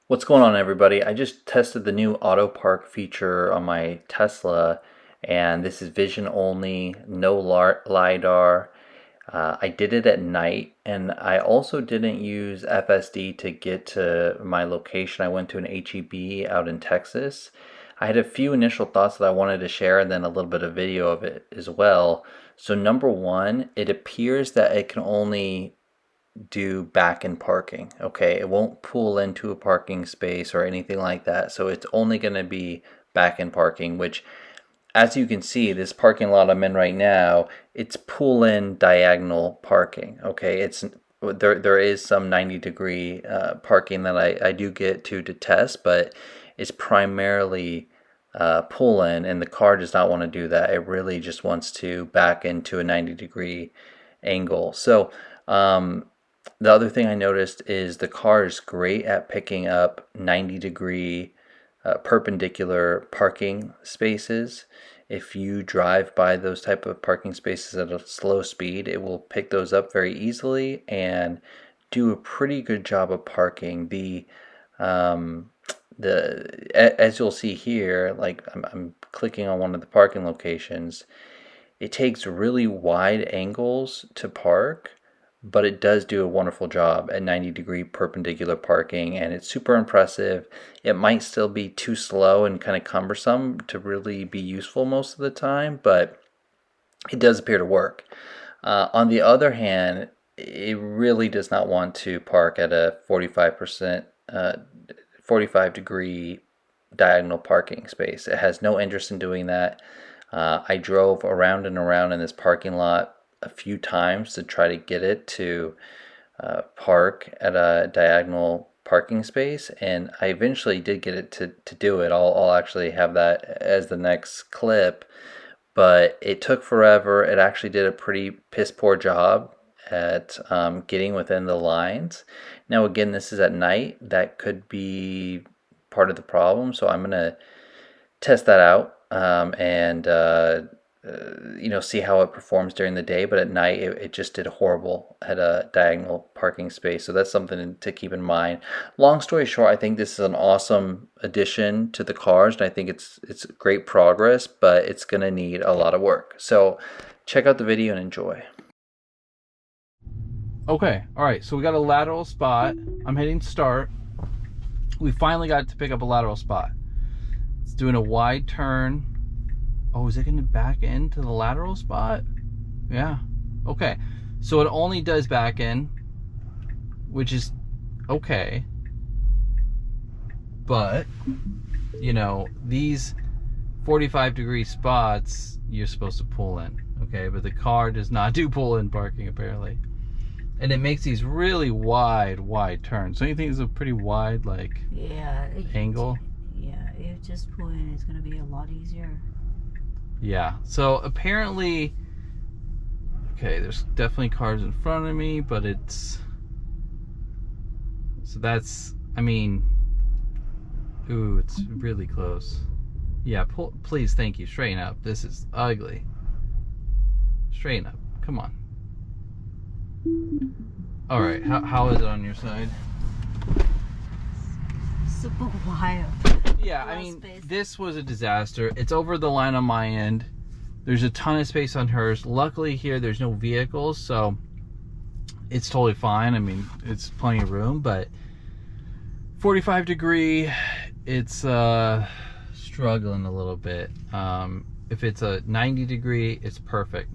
What's going on, everybody? I just tested the new Autopark feature on my Tesla, and this is vision only, no lidar. I did it at night, and I also didn't use FSD to get to my location. I went to an HEB out in Texas. I had a few initial thoughts that I wanted to share, and then a little bit of video of it as well. So number one, it appears that it can only do back in parking. Okay, it won't pull into a parking space or anything like that. So it's only going to be back in parking, which, as you can see, this parking lot I'm in right now, it's pull in diagonal parking. Okay, it's there is some 90-degree parking that I do get to test, but it's primarily pull in, and the car does not want to do that. It really just wants to back into a 90-degree angle. So the other thing I noticed is the car is great at picking up 90-degree perpendicular parking spaces. If you drive by those type of parking spaces at a slow speed, it will pick those up very easily and do a pretty good job of parking. As you'll see here, like I'm clicking on one of the parking locations, it takes really wide angles to park, but it does do a wonderful job at 90-degree perpendicular parking, and it's super impressive. It might still be too slow and kind of cumbersome to really be useful most of the time, but it does appear to work. On the other hand, it really does not want to park at a 45 degree diagonal parking space. It has no interest in doing that. I drove around and around in this parking lot a few times to try to get it to park at a diagonal parking space, and I eventually did get it to do it. I'll actually have that as the next clip, but it took forever. It actually did a pretty piss poor job at getting within the lines. Now again, this is at night. That could be part of the problem, so I'm gonna test that out and see how it performs during the day. But at night, it just did horrible at a diagonal parking space. So that's something to keep in mind. Long story short, I think this is an awesome addition to the cars, and I think it's great progress, but it's gonna need a lot of work. So check out the video and enjoy. Okay, all right, so we got a lateral spot. I'm hitting start. We finally got it to pick up a lateral spot. It's doing a wide turn. Oh, is it going to back into the lateral spot? Yeah. Okay. So it only does back in, which is okay. But, these 45-degree spots, you're supposed to pull in. Okay, but the car does not do pull in parking, apparently. And it makes these really wide turns. Don't you think it's a pretty wide, angle? Yeah, if just pull in, it's going to be a lot easier. Yeah, so apparently, okay, there's definitely cars in front of me, but it's really close. Yeah, please, thank you, straighten up. This is ugly. Straighten up, come on. All right, how is it on your side? Super wild. Yeah, this was a disaster. It's over the line on my end. There's a ton of space on hers. Luckily here, there's no vehicles, so it's totally fine. It's plenty of room, but 45 degree, it's struggling a little bit. If it's a 90 degree, it's perfect.